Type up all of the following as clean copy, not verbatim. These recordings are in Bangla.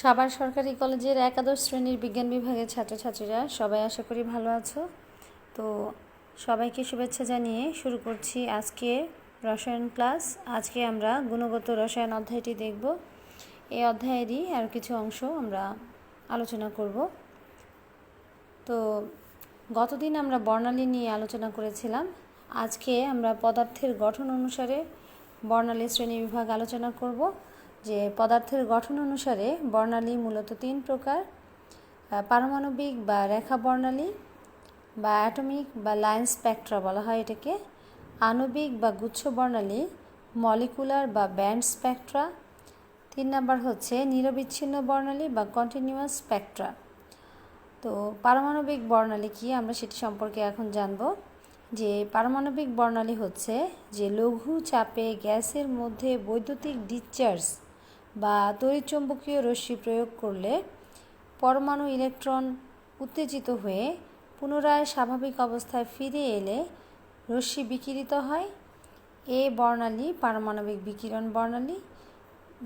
সাভার সরকারি কলেজের একাদশ শ্রেণীর বিজ্ঞান বিভাগের ছাত্রছাত্রীরা সবাই আশা করি ভালো আছো। তো সবাইকে শুভেচ্ছা জানিয়ে শুরু করছি আজকে রসায়ন ক্লাস। আজকে আমরা গুণগত রসায়ন অধ্যায়টি দেখব। এই অধ্যায়েরই আর কিছু অংশ আমরা আলোচনা করব। তো গতদিন আমরা বর্ণালী নিয়ে আলোচনা করেছিলাম। আজকে আমরা পদার্থের গঠন অনুসারে বর্ণালী শ্রেণীবিভাগ আলোচনা করব। যে পদার্থের গঠন অনুসারে বর্ণালী মূলত তিন প্রকার: পারমাণবিক বা রেখা বর্ণালী বা অ্যাটমিক বা লাইন স্পেকট্রা বলা হয় এটাকে, আণবিক বা গুচ্ছ বর্ণালী, মলিকুলার বা ব্যান্ড স্পেকট্রা, 3 নাম্বার হচ্ছে নিরবিচ্ছিন্ন বর্ণালী বা কন্টিনিউয়াস স্পেকট্রা। তো পারমাণবিক বর্ণালী কি আমরা সেটি সম্পর্কে এখন জানব। যে পারমাণবিক বর্ণালী হচ্ছে যে লঘু চাপে গ্যাসের মধ্যে বৈদ্যুতিক ডিসচার্জ বা তড়িৎচুম্বকীয় রশ্মি প্রয়োগ করলে পরমাণু ইলেকট্রন উত্তেজিত হয়ে পুনরায় স্বাভাবিক অবস্থায় ফিরে এলে রশ্মি বিকিরিত হয়। এ বর্ণালী পারমাণবিক বিকিরণ বর্ণালী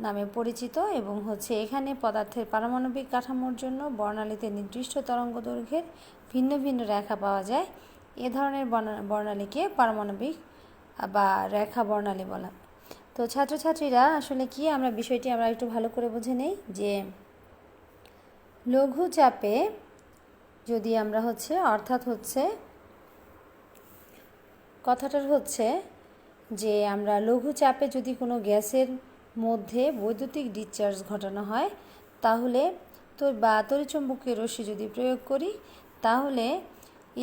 নামে পরিচিত এবং এখানে পদার্থের পারমাণবিক কাঠামোর জন্য বর্ণালীতে নির্দিষ্ট তরঙ্গদৈর্ঘ্যের ভিন্ন ভিন্ন রেখা পাওয়া যায়। এ ধরনের বর্ণালীকে পারমাণবিক বা রেখা বর্ণালী বলা। তো ছাত্রছাত্রীরা আসলে কি আমরা বিষয়টি আমরা একটু ভালো করে বুঝে নেই। যে লঘু চাপে যদি আমরা অর্থাৎ কথাটার যে আমরা লঘু চাপে যদি কোনো গ্যাসের মধ্যে বৈদ্যুতিক ডিসচার্জ ঘটানো হয় তাহলে তড়িৎচুম্বকীয় রশ্মি যদি প্রয়োগ করি তাহলে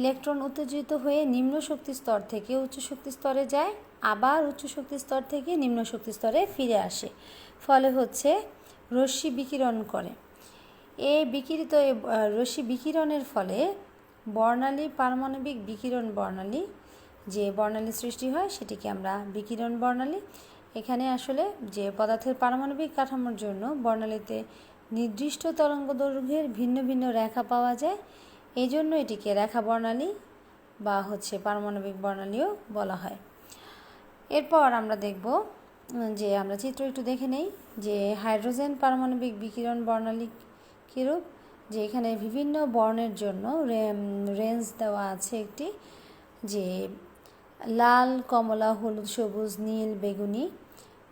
ইলেকট্রন উত্তেজিত হয়ে নিম্ন শক্তি স্তর থেকে উচ্চ শক্তি স্তরে যায়, আবার উচ্চ শক্তি স্তর থেকে নিম্ন শক্তি স্তরে ফিরে আসে, ফলে রশ্মি বিকিরণ করে। এই বিকিরিত রশ্মি বিকিরণের ফলে বর্ণালী পারমাণবিক বিকিরণ বর্ণালী যে বর্ণালী সৃষ্টি হয় সেটিকে আমরা বিকিরণ বর্ণালী। এখানে আসলে যে পদার্থের পারমাণবিক কাঠামোর জন্য বর্ণালীতে নির্দিষ্ট তরঙ্গদৈর্ঘ্যের ভিন্ন ভিন্ন রেখা পাওয়া যায়, এই জন্য এটিকে রেখা বর্ণালী বা পারমাণবিক বর্ণালীও বলা হয়। এরপর আমরা দেখব যে আমরা চিত্র একটু দেখে নেই যে হাইড্রোজেন পারমাণবিক বিকিরণ বর্ণালী কীরূপ। যে এখানে বিভিন্ন বর্ণের জন্য রেঞ্জ দেওয়া আছে একটি, যে লাল, কমলা, হলুদ, সবুজ, নীল, বেগুনি।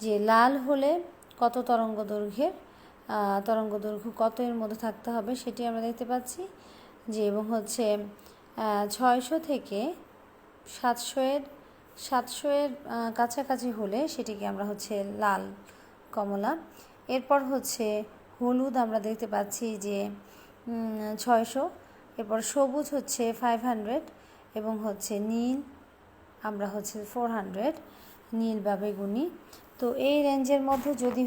যে লাল হলে কত তরঙ্গদৈর্ঘ্য কত এর মধ্যে থাকতে হবে সেটি আমরা দেখতে পাচ্ছি। যে এবং 600 থেকে 700 এর কাছাকাছি হলে সেটিকে আমরা লাল কমলা। এরপর হলুদ আমরা দেখতে পাচ্ছি যে 600, এরপর সবুজ 500 এবং নীল আমরা 400, নীল বা বেগুনি। তো এই রেঞ্জের মধ্যে যদি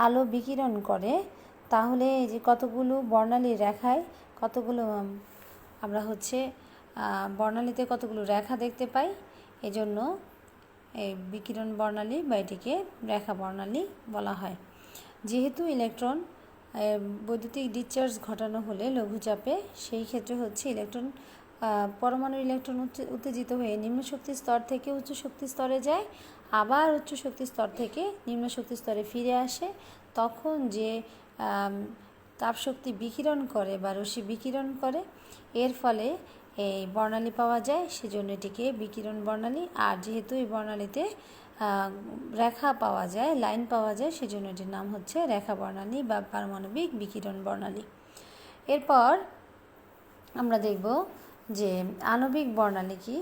আলো বিকিরণ করে তাহলে এই যে কতগুলো বর্ণালী রেখায় কতগুলো আমরা বর্ণালীতে কতগুলো রেখা দেখতে পাই, এজন্য এই বিকিরণ বর্ণালী বা এটিকে রেখা বর্ণালী বলা হয়। যেহেতু ইলেকট্রন বৈদ্যুতিক ডিসচার্জ ঘটানো হলে লঘুচাপে সেই ক্ষেত্রে ইলেকট্রন পরমাণুর ইলেকট্রন উত্তেজিত হয়ে নিম্ন শক্তি স্তর থেকে উচ্চ শক্তি স্তরে যায়, আবার উচ্চ শক্তি স্তর থেকে নিম্ন শক্তি স্তরে ফিরে আসে। তখন যে তাপশক্তি বিকিরণ করে বা রশ্মি বিকিরণ করে এর ফলে এই বর্ণালী পাওয়া যায়, সেজন্য এটিকে বিকিরণ বর্ণালী। আর যেহেতু এই বর্ণালীতে রেখা পাওয়া যায়, লাইন পাওয়া যায়, সেজন্য এটির নাম রেখা বর্ণালী বা পারমাণবিক বিকিরণ বর্ণালী। এরপর আমরা দেখব যে আণবিক বর্ণালী কি।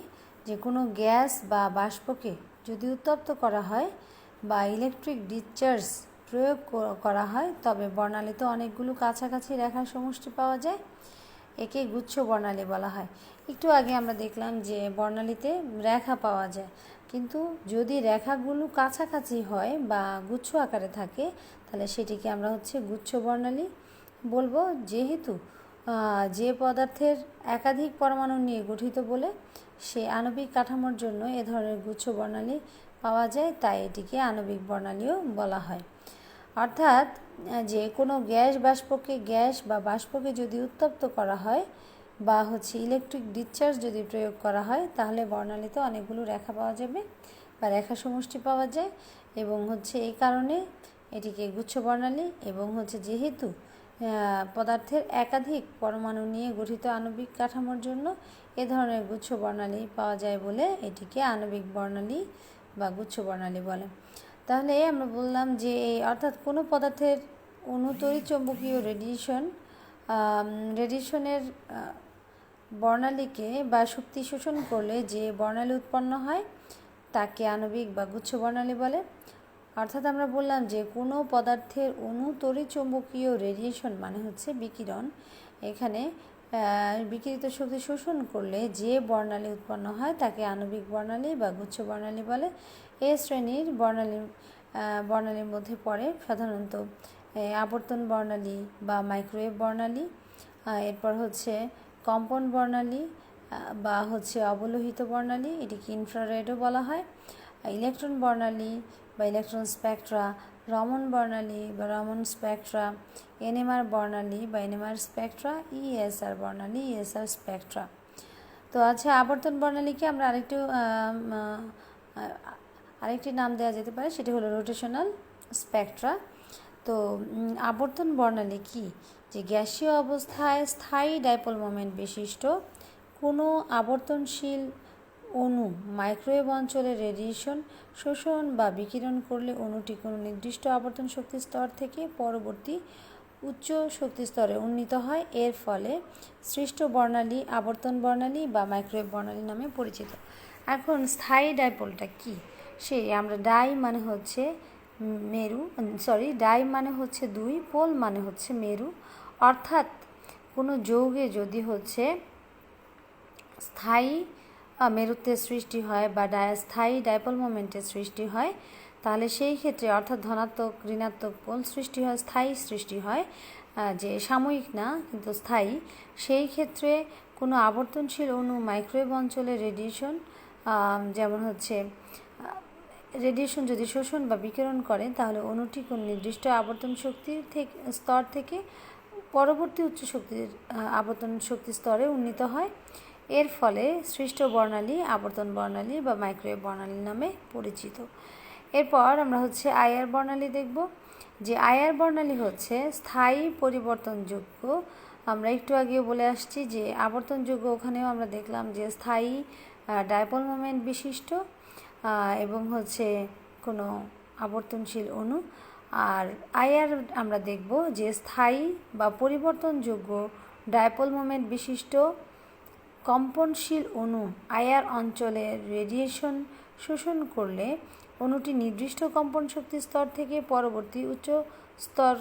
যে কোনো গ্যাস বা বাষ্পকে যদি উত্তপ্ত করা হয় বা ইলেকট্রিক ডিসচার্জ প্রয়োগ করা হয় তবে বর্ণালীতে অনেকগুলো কাছাকাছি রেখার সমষ্টি পাওয়া যায়, একে গুচ্ছ বর্ণালী বলা হয়। একটু আগে আমরা দেখলাম যে বর্ণালীতে রেখা পাওয়া যায়, কিন্তু যদি রেখাগুলো কাছাকাছি হয় বা গুচ্ছ আকারে থাকে তাহলে সেটিকে আমরা গুচ্ছ বর্ণালী বলবো। যেহেতু যে পদার্থের একাধিক পরমাণু নিয়ে গঠিত বলে সে আণবিক কাঠামোর জন্য এ ধরনের গুচ্ছ বর্ণালী পাওয়া যায়, তাই এটিকে আণবিক বর্ণালীও বলা হয়। অর্থাৎ যে কোনো গ্যাস বা বাষ্পকে যদি উত্তপ্ত করা হয় বা ইলেকট্রিক ডিসচার্জ যদি প্রয়োগ করা হয় তাহলে বর্ণালীতে অনেকগুলো রেখা পাওয়া যাবে বা রেখা সমষ্টি পাওয়া যায়। এবং এই কারণে এটিকে গুচ্ছ বর্ণালী, এবং হচ্ছে যেহেতু পদার্থের একাধিক পরমাণু নিয়ে গঠিত আণবিক কাঠামোর জন্য এ ধরনের গুচ্ছ বর্ণালী পাওয়া যায় বলে এটিকে আণবিক বর্ণালী বা গুচ্ছ বর্ণালী বলে। তাহলে আমরা বললাম যে অর্থাৎ কোনো পদার্থের তড়িৎচুম্বকীয় রেডিয়েশনের বর্ণালীকে বা শক্তি শোষণ করলে যে বর্ণালী উৎপন্ন হয় তাকে আণবিক বা গুচ্ছ বর্ণালী বলে। অর্থাৎ আমরা বললাম যে কোনো পদার্থের তড়িৎচুম্বকীয় রেডিয়েশন মানে হচ্ছে বিকিরণ, এখানে বিকিরিত শক্তি শোষণ করলে যে বর্ণালী উৎপন্ন হয় তাকে আণবিক বর্ণালী বা গুচ্ছ বর্ণালী বলে। এ শ্রেণীর বর্ণালীর মধ্যে পড়ে সাধারণত আবর্তন বর্ণালী বা মাইক্রোওয়েভ বর্ণালী, এরপর হচ্ছে কম্পন বর্ণালী বা হচ্ছে অবলোহিত বর্ণালী, এটিকে ইনফ্রারেডও বলা হয়, ইলেকট্রন বর্ণালী বা ইলেকট্রন স্পেকট্রা, রমন বর্ণালী বা রমন স্পেকট্রা, এনএমআর বর্ণালী বা এনএমআর স্পেকট্রা, ইএসআর বর্ণালী, ইএসআর স্পেকট্রা। তো আচ্ছা, আবর্তন বর্ণালীকে আমরা আরেকটি নাম দেওয়া যেতে পারে, সেটি হলো রোটেশনাল স্পেকট্রা। তো আবর্তন বর্ণালী কি? যে গ্যাসীয় অবস্থায় স্থায়ী ডাইপোল মোমেন্ট বিশিষ্ট কোনো আবর্তনশীল অণু মাইক্রোওয়েভ অঞ্চলে রেডিয়েশন শোষণ বা বিকিরণ করলে অণুটি কোনো নির্দিষ্ট আবর্তন শক্তি স্তর থেকে পরবর্তী উচ্চ শক্তি স্তরে উন্নীত হয়। এর ফলে সৃষ্ট বর্ণালী আবর্তন বর্ণালী বা মাইক্রোওয়েভ বর্ণালী নামে পরিচিত। এখন স্থায়ী ডাইপোলটা কি? আমরা ডাই মানে হচ্ছে ডাই মানে হচ্ছে দুই, পোল মানে হচ্ছে মেরু। অর্থাৎ কোনো যৌগে যদি হচ্ছে স্থায়ী মেরুত্বের সৃষ্টি হয় বা স্থায়ী ডাইপোল মোমেন্টের সৃষ্টি হয়, তাহলে সেই ক্ষেত্রে অর্থাৎ ধনাত্মক ঋণাত্মক পোল সৃষ্টি হয়, স্থায়ী সৃষ্টি হয়, যে সাময়িক না কিন্তু স্থায়ী, সেই ক্ষেত্রে কোনো আবর্তনশীল অণু মাইক্রোওয়েভ অঞ্চলে রেডিয়েশন যেমন হচ্ছে রেডিয়েশন যদি শোষণ বা বিকিরণ করে, তাহলে অণুটি কোনো নির্দিষ্ট আবর্তন শক্তির স্তর থেকে পরবর্তী উচ্চ শক্তির আবর্তন শক্তি স্তরে উন্নীত হয়। এর ফলে সৃষ্ট বর্ণালী আবর্তন বর্ণালী বা মাইক্রোওয়েভ বর্ণালী নামে পরিচিত। এরপর আমরা হচ্ছে আইআর বর্ণালী দেখব। যে আইআর বর্ণালী হচ্ছে স্থায়ী পরিবর্তনযোগ্য। আমরা একটু আগেও বলে আসছি যে আবর্তনযোগ্য, ওখানেও আমরা দেখলাম যে স্থায়ী ডাইপোল মোমেন্ট বিশিষ্ট এবং হচ্ছে কোনো আবর্তনশীল অণু। আর আইআর আমরা দেখব যে স্থায়ী বা পরিবর্তনযোগ্য ডাইপোল মোমেন্ট বিশিষ্ট কম্পনশীল অণু আইআর অঞ্চলে রেডিয়েশন শোষণ করলে অণুটি নির্দিষ্ট কম্পন শক্তি স্তর থেকে পরবর্তী উচ্চ স্তর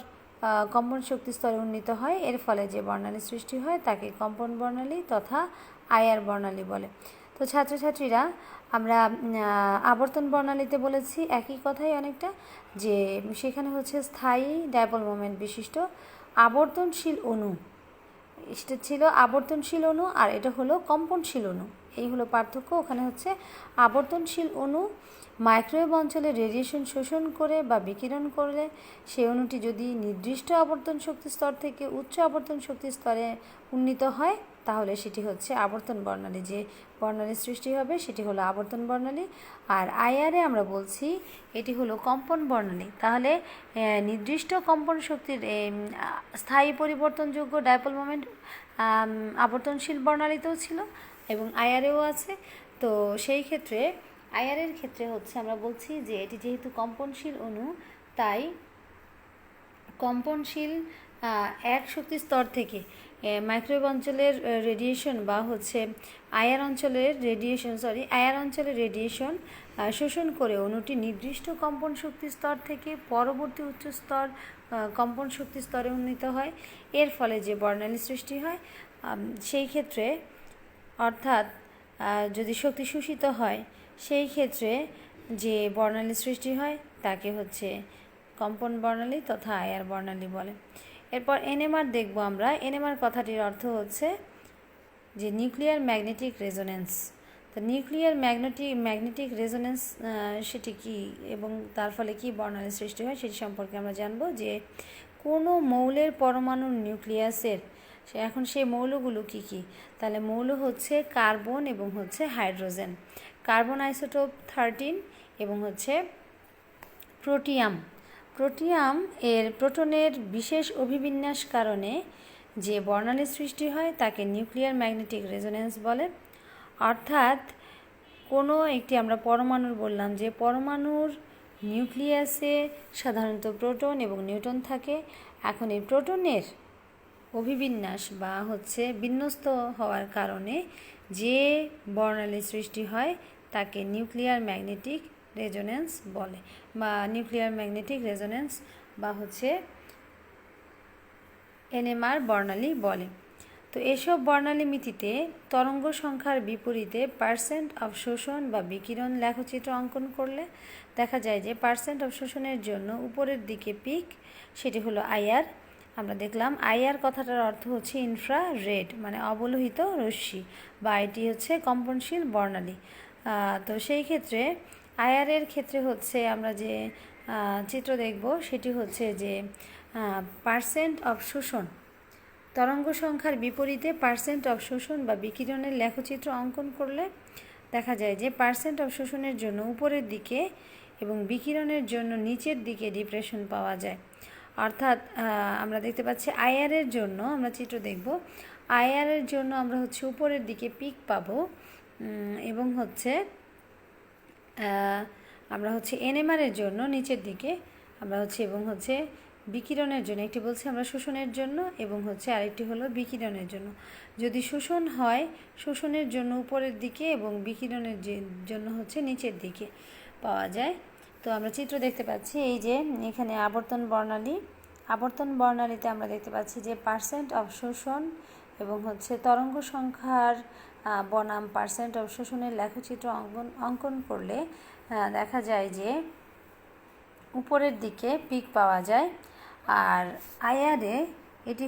কম্পন শক্তি স্তরে উন্নীত হয়। এর ফলে যে বর্ণালী সৃষ্টি হয় তাকে কম্পন বর্ণালী তথা আইআর বর্ণালী বলে। তো ছাত্রছাত্রীরা, আমরা আবর্তন বর্ণালীতে বলেছি একই কথাই অনেকটা, যে সেখানে হচ্ছে স্থায়ী ডাইপোল মোমেন্ট বিশিষ্ট আবর্তনশীল অণু, এটা ছিল আবর্তনশীল অণু আর এটা হলো কম্পনশীল অণু, এই হলো পার্থক্য। ওখানে হচ্ছে আবর্তনশীল অণু মাইক্রোওয়েভ অঞ্চলে রেডিয়েশন শোষণ করে বা বিকিরণ করলে সেই অণুটি যদি নির্দিষ্ট আবর্তন শক্তি স্তর থেকে উচ্চ আবর্তন শক্তি স্তরে উন্নীত হয়, তাহলে সেটি হচ্ছে আবর্তন বর্ণালী। যে বর্ণালী সৃষ্টি হবে সেটি হলো আবর্তন বর্ণালী। আর আইআরে আমরা বলছি এটি হলো কম্পন বর্ণালী। তাহলে নির্দিষ্ট কম্পন শক্তির স্থায়ী পরিবর্তনযোগ্য ডাইপোল মোমেন্ট আবর্তনশীল বর্ণালীতেও ছিল এবং আইআরেও আছে। তো সেই ক্ষেত্রে আইআরের ক্ষেত্রে হচ্ছে আমরা বলছি যে এটি যেহেতু কম্পনশীল অণু, তাই কম্পনশীল এক শক্তি স্তর থেকে মাইক্রোওয়েভ অঞ্চলের রেডিয়েশন বা হচ্ছে আইআর অঞ্চলের রেডিয়েশন শোষণ করে অণুটি নির্দিষ্ট কম্পন শক্তি স্তর থেকে পরবর্তী উচ্চ স্তর কম্পন শক্তি স্তরে উন্নীত হয়। এর ফলে যে বর্ণালী সৃষ্টি হয়, সেই ক্ষেত্রে অর্থাৎ যদি শক্তি শোষিত হয় সেই ক্ষেত্রে যে বর্ণালী সৃষ্টি হয় তাকে হচ্ছে কম্পন বর্ণালী তথা আইআর বর্ণালী বলে। এরপর এনএমআর দেখব আমরা। এনএমআর কথাটির অর্থ হচ্ছে যে নিউক্লিয়ার ম্যাগনেটিক রেজোনেন্স। তো নিউক্লিয়ার ম্যাগনেটিক রেজোনেন্স সেটি কি এবং তার ফলে কি বর্ণালী সৃষ্টি হয় সেটি সম্পর্কে আমরা জানব। যে কোনো মৌলের পরমাণুর নিউক্লিয়াসের এখন সেই মৌলগুলো কি কি, তাহলে মৌল হচ্ছে কার্বন এবং হচ্ছে হাইড্রোজেন। কার্বন আইসোটোপ 13 এবং হচ্ছে প্রোটিয়াম এর প্রোটনের বিশেষ অভিবিন্যাস কারণে যে বর্ণালী সৃষ্টি হয় তাকে নিউক্লিয়ার ম্যাগনেটিক রেজোনেন্স বলে। অর্থাৎ কোনো একটি আমরা পরমাণুর বললাম যে পরমাণুর নিউক্লিয়াসে সাধারণত প্রোটন এবং নিউট্রন থাকে। এখন এই প্রোটনের অভিবিন্যাস বা বিন্যস্ত হওয়ার কারণে যে বর্ণালী সৃষ্টি হয় তাকে নিউক্লিয়ার ম্যাগনেটিক রেজোনেন্স বলে, বা নিউক্লিয়ার ম্যাগনেটিক রেজোনেন্স বা এনএমআর বর্ণালী বলে। তো এসব বর্ণালীমিতিতে তরঙ্গ সংখ্যার বিপরীতে পার্সেন্ট অফ শোষণ বা বিকিরণ লেখচিত্র অঙ্কন করলে দেখা যায় যে পার্সেন্ট অফ শোষণের জন্য উপরের দিকে পিক, সেটি হলো আইআর। আমরা দেখলাম আইআর কথাটার অর্থ হচ্ছে ইনফ্রারেড, মানে অবলোহিত রশ্মি, বা এটি কম্পনশীল বর্ণালী। তো সেই ক্ষেত্রে আইআর এর ক্ষেত্রে আমরা যে চিত্র দেখব সেটি যে পার্সেন্ট অফ শোষণ, তরঙ্গ সংখ্যার বিপরীতে পার্সেন্ট অফ শোষণ বা বিকিরণের লেখচিত্র অঙ্কন করলে দেখা যায় যে পার্সেন্ট অফ শোষণের জন্য উপরের দিকে এবং বিকিরণের জন্য নিচের দিকে ডিপ্রেশন পাওয়া যায়। অর্থাৎ আমরা দেখতে পাচ্ছি আইআর এর জন্য আমরা চিত্র দেখব, আইআর এর জন্য আমরা উপরের দিকে পিক পাবো, এবং আমরা এনএমআর এর জন্য নিচের দিকে আমরা এবং বিকিরণের জন্য একটি বলছি আমরা শোষণের জন্য, এবং আরেকটি হলো বিকিরণের জন্য। যদি শোষণ হয় শোষণের জন্য উপরের দিকে এবং বিকিরণের জন্য নিচের দিকে পাওয়া যায়। তো আমরা চিত্র দেখতে পাচ্ছি এই যে এখানে আবর্তন বর্ণালীতে আমরা দেখতে পাচ্ছি যে পার্সেন্ট অফ শোষণ এবং তরঙ্গ সংখ্যার বনাম পার্সেন্ট অফ শোষণের লেখচিত্র অঙ্কন করলে দেখা যায় যে উপরের দিকে পিক পাওয়া যায়। আর আইআরে এটি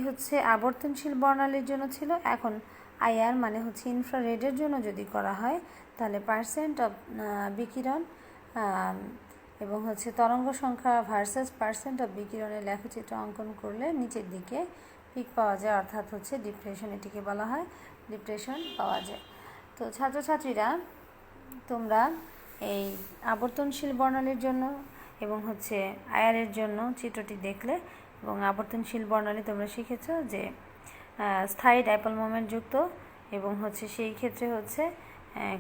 আবর্তনশীল বর্ণালীর জন্য ছিল। এখন আইআর মানে ইনফ্রারেডের জন্য যদি করা হয় তাহলে পার্সেন্ট অফ বিকিরণ এবং তরঙ্গ সংখ্যা ভার্সাস পার্সেন্ট অফ বিকিরণের লেখচিত্র অঙ্কন করলে নিচের দিকে পিক পাওয়া যায়, অর্থাৎ ডিপ্রেশন, এটিকে বলা হয় ডিপ্রেশন পাওয়া যায়। তো ছাত্রছাত্রীরা তোমরা এই আবর্তনশীল বর্ণালীর জন্য এবং আইআর এর জন্য চিত্রটি দেখলে, এবং আবর্তনশীল বর্ণালী তোমরা শিখেছ যে স্থায়ী ডাইপোল মোমেন্ট যুক্ত, এবং সেই ক্ষেত্রে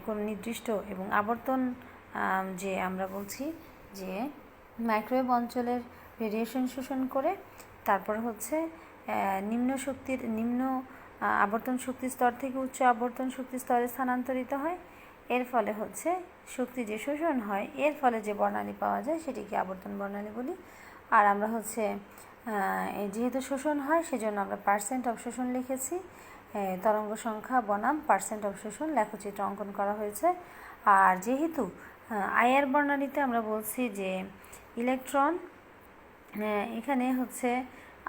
কোন নির্দিষ্ট এবং আবর্তন যে আমরা বলছি যে মাইক্রোওয়েভ অঞ্চলের রেডিয়েশন শোষণ করে তারপর নিম্ন আবর্তন শক্তি স্তর থেকে উচ্চ আবর্তন শক্তি স্তরে স্থানান্তরিত হয়। এর ফলে শক্তি যে শোষণ হয় এর ফলে যে বর্ণালী পাওয়া যায় সেটিকে আবর্তন বর্ণালী বলি। আর আমরা যেহেতু শোষণ হয় সেজন্য আমরা পার্সেন্ট অফ শোষণ লিখেছি, তরঙ্গ সংখ্যা বনাম পার্সেন্ট অফ শোষণ লেখচিত্র অঙ্কন করা হয়েছে। আর যেহেতু আইআর বর্ণালীতে আমরা বলছি যে ইলেকট্রন এখানে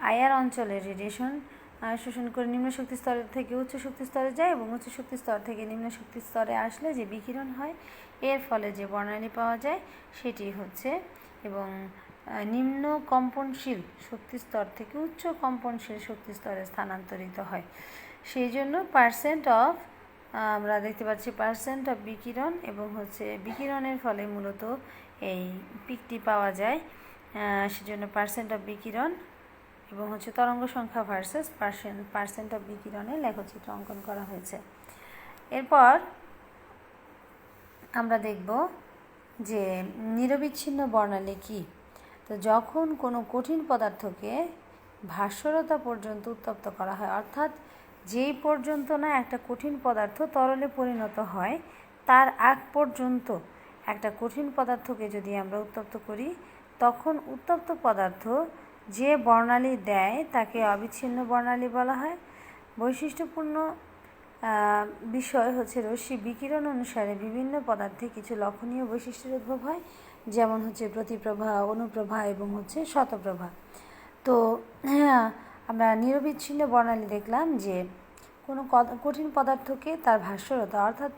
আইআর অঞ্চলের রেডিয়েশন শোষণ করে নিম্ন শক্তি স্তর থেকে উচ্চ শক্তি স্তরে যায়, এবং উচ্চ শক্তি স্তর থেকে নিম্ন শক্তি স্তরে আসলে যে বিকিরণ হয় এর ফলে যে বর্ণালী পাওয়া যায় সেটি এবং নিম্ন কম্পনশীল শক্তি স্তর থেকে উচ্চ কম্পনশীল শক্তি স্তরে স্থানান্তরিত হয়। সেই জন্য পার্সেন্ট অফ আমরা দেখতে পাচ্ছি পার্সেন্ট অফ বিকিরণ, এবং বিকিরণের ফলে মূলত এই পিকটি পাওয়া যায়। সেজন্য পার্সেন্ট অফ বিকিরণ এবং তরঙ্গ সংখ্যা ভার্সাস পার্সেন্ট অফ বিকিরণের লেখচিত্র অঙ্কন করা হয়েছে। এরপর আমরা দেখব যে নিরবিচ্ছিন্ন বর্ণালী কি। তো যখন কোনো কঠিন পদার্থকে ভাস্বরতা পর্যন্ত উত্তপ্ত করা হয়, অর্থাৎ যেই পর্যন্ত না একটা কঠিন পদার্থ তরলে পরিণত হয় তার আগ পর্যন্ত একটা কঠিন পদার্থকে যদি আমরা উত্তপ্ত করি, তখন উত্তপ্ত পদার্থ যে বর্ণালী দেয় তাকে অবিচ্ছিন্ন বর্ণালী বলা হয়। বৈশিষ্ট্যপূর্ণ বিষয় রশ্মি বিকিরণ অনুসারে বিভিন্ন পদার্থে কিছু লক্ষণীয় বৈশিষ্ট্যের উদ্ভব হয়, যেমন প্রতিপ্রভা, অনুপ্রভা এবং শতপ্রভা। তো আমরা নিরবিচ্ছিন্ন বর্ণালী দেখলাম যে কোনো কঠিন পদার্থকে তার ভাস্বরতা, অর্থাৎ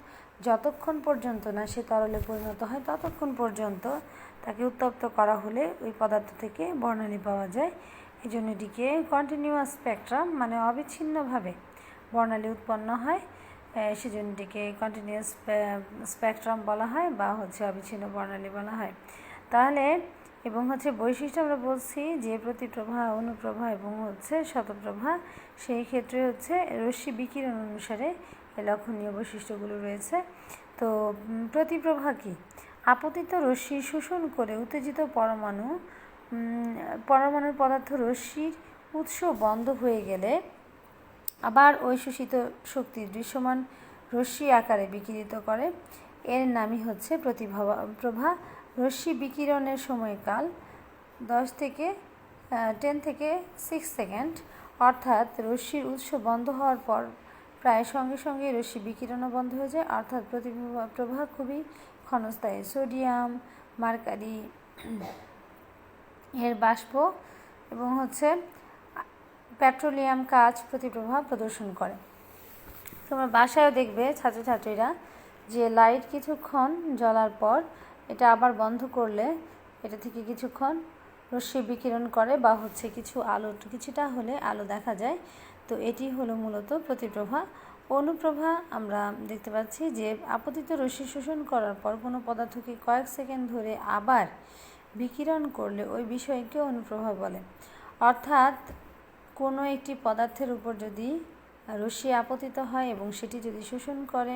যতক্ষণ পর্যন্ত না সে তরলে পরিণত হয় ততক্ষণ পর্যন্ত তাকে উত্তপ্ত করা হলে ওই পদার্থ থেকে বর্ণালী পাওয়া যায়। এই জন্য এটিকে কন্টিনিউয়াস স্পেকট্রাম, মানে অবিচ্ছিন্নভাবে বর্ণালী উৎপন্ন হয়, সেজন্য এটিকে কন্টিনিউয়াস স্পেকট্রাম বলা হয় বা অবিচ্ছিন্ন বর্ণালী বলা হয়। তাহলে এবং হচ্ছে বৈশিষ্ট্য আমরা বলছি যে প্রতিপ্রভা, অনুপ্রভা এবং হচ্ছে শতপ্রভা, সেই ক্ষেত্রে হচ্ছে রশ্মি বিকিরণ অনুসারে এই লক্ষণীয় বৈশিষ্ট্যগুলো রয়েছে। তো প্রতিপ্রভা কি? আপতিত রশ্মি শোষণ করে উত্তেজিত পরমাণুর পদার্থ রশ্মির উৎস বন্ধ হয়ে গেলে আবার ওই শোষিত শক্তি দৃশ্যমান রশ্মি আকারে বিকিরিত করে, এর নামই হচ্ছে প্রতিপ্রভা। রশ্মি বিকিরণের সময়কাল 10 থেকে 6 সেকেন্ড, অর্থাৎ রশ্মির উৎস বন্ধ হওয়ার পর প্রায় সঙ্গে সঙ্গে রশ্মি বিকিরণও বন্ধ হয়ে যায়, অর্থাৎ প্রতিপ্রভা খুবই ক্ষণস্থায়ী। সোডিয়াম মার্কারি এর বাষ্প এবং হচ্ছে পেট্রোলিয়াম কাচ প্রতিপ্রভা প্রদর্শন করে। তোমরা বাসায়ও দেখবে ছাত্রছাত্রীরা যে লাইট কিছুক্ষণ জ্বলার পর এটা আবার বন্ধ করলে এটা থেকে কিছুক্ষণ রশ্মি বিকিরণ করে বা হচ্ছে কিছুটা হলে আলো দেখা যায়। তো এটি হলো মূলত প্রতিপ্রভা। অনুপ্রভা আমরা দেখতে পাচ্ছি যে আপতিত রশ্মি শোষণ করার পর কোনো পদার্থকে কয়েক সেকেন্ড ধরে আবার বিকিরণ করলে ওই বিষয়কে অনুপ্রভা বলে। অর্থাৎ কোনো একটি পদার্থের উপর যদি রশ্মি আপতিত হয় এবং সেটি যদি শোষণ করে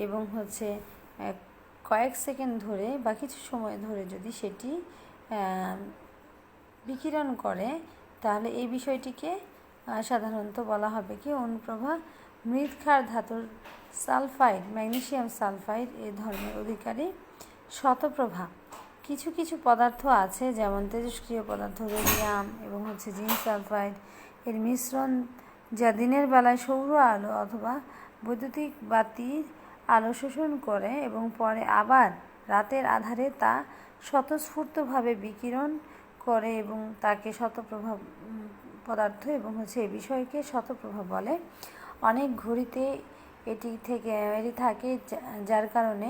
এবং হচ্ছে কয়েক সেকেন্ড ধরে বা কিছু সময় ধরে যদি সেটি বিকিরণ করে, তাহলে এই বিষয়টিকে সাধারণত বলা হবে কি অনুপ্রভা। মৃৎক্ষার ধাতুর সালফাইড, ম্যাগনেসিয়াম সালফাইড এই ধর্মের অধিকারী। শতপ্রভা কিছু কিছু পদার্থ আছে যেমন তেজস্ক্রিয় পদার্থ রেডিয়াম এবং হচ্ছে জিঙ্ক সালফাইড এর মিশ্রণ, যা দিনের বেলায় সৌর আলো অথবা বৈদ্যুতিক বাতির আলো শোষণ করে এবং পরে আবার রাতের আধারে তা স্বতঃস্ফূর্তভাবে বিকিরণ করে এবং তাকে শতপ্রভা পদার্থ এবং হচ্ছে এই বিষয়কে শতপ্রভা বলে। অনেক ঘড়িতে এটি থাকে যার কারণে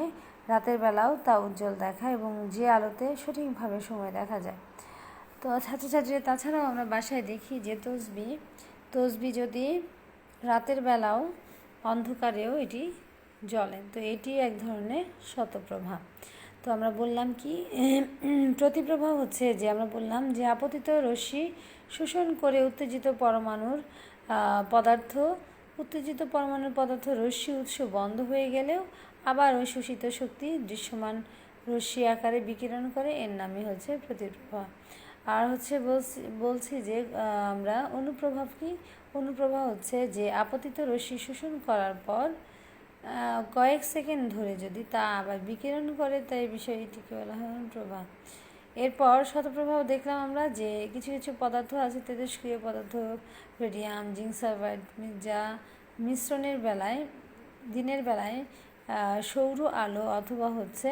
রাতের বেলাও তা উজ্জ্বল দেখায় এবং যে আলোতে সঠিকভাবে সময় দেখা যায়। তো ছাত্রছাত্রীরা তাছাড়াও আমরা বাসায় দেখি যে তসবি যদি রাতের বেলাও অন্ধকারেও এটি জ্বলে, তো এটি এক ধরনের শতপ্রভা। তো আমরা বললাম কি প্রতিপ্রভা হচ্ছে যে আমরা বললাম যে আপতিত রশ্মি শোষণ করে উত্তেজিত পরমাণুর পদার্থ রশ্মি উৎস বন্ধ হয়ে গেলেও আবার ওই শোষিত শক্তি দৃশ্যমান রশ্মি আকারে বিকিরণ করে, এর নামই হচ্ছে প্রতিপ্রভা। আর হচ্ছে বলছি যে আমরা অনুপ্রভা কি? অনুপ্রভা হচ্ছে যে আপতিত রশ্মি শোষণ করার পর কয়েক সেকেন্ড ধরে যদি তা আবার বিকিরণ করে, তাই বিষয়টিকে বলা হয় অনুপ্রভা। এরপর শতপ্রভাও দেখলাম আমরা যে কিছু কিছু পদার্থ আছে তেজস্ক্রিয় পদার্থ রেডিয়াম, জিঙ্ক সালফাইড, যা মিশ্রণের বেলায় দিনের বেলায় সৌর আলো অথবা হচ্ছে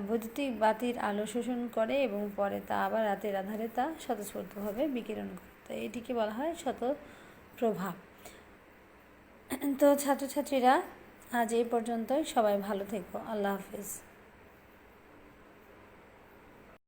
বৈদ্যুতিক বাতির আলো শোষণ করে এবং পরে তা আবার রাতের আধারে তা স্বতঃস্ফূর্তভাবে বিকিরণ করে, তো এটিকে বলা হয় শতপ্রভা। তো ছাত্রছাত্রীরা আজ এই পর্যন্তই, সবাই ভালো থেকো, আল্লাহ হাফিজ।